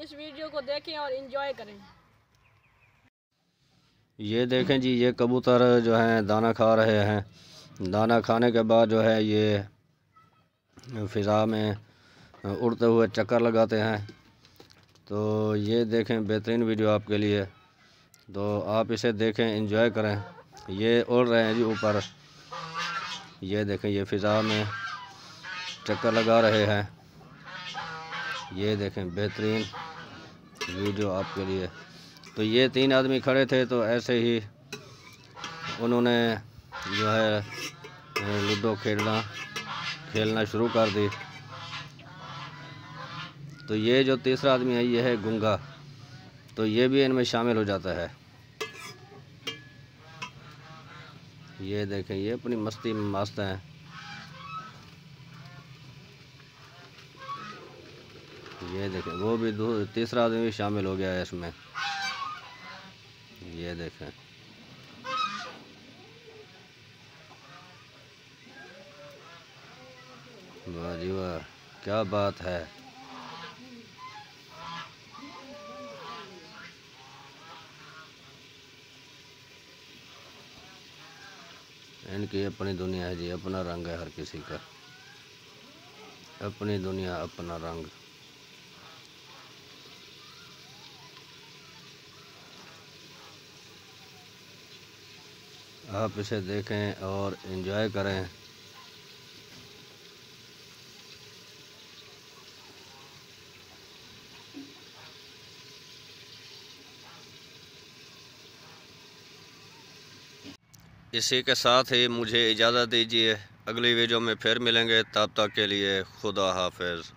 इस वीडियो को देखें और एंजॉय करें। ये देखें जी, ये कबूतर जो हैं दाना खा रहे हैं। दाना खाने के बाद जो है ये फ़िज़ा में उड़ते हुए चक्कर लगाते हैं। तो ये देखें, बेहतरीन वीडियो आपके लिए, तो आप इसे देखें, एंजॉय करें। ये उड़ रहे हैं जी ऊपर, ये देखें, ये फ़िज़ा में चक्कर लगा रहे हैं। ये देखें, बेहतरीन वीडियो आपके लिए। तो ये 3 आदमी खड़े थे, तो ऐसे ही उन्होंने जो है लूडो खेलना शुरू कर दी। तो ये जो तीसरा आदमी है, ये है गूंगा, तो ये भी इनमें शामिल हो जाता है। ये देखें, ये अपनी मस्ती में मस्त हैं। ये देखें, वो भी तीसरा आदमी भी शामिल हो गया है इसमें। ये देखें, वाह जी वाह, क्या बात है। इनकी अपनी दुनिया है जी, अपना रंग है हर किसी का, अपनी दुनिया अपना रंग। आप इसे देखें और एंजॉय करें। इसी के साथ ही मुझे इजाज़त दीजिए, अगली वीडियो में फिर मिलेंगे, तब तक के लिए खुदा हाफिज़।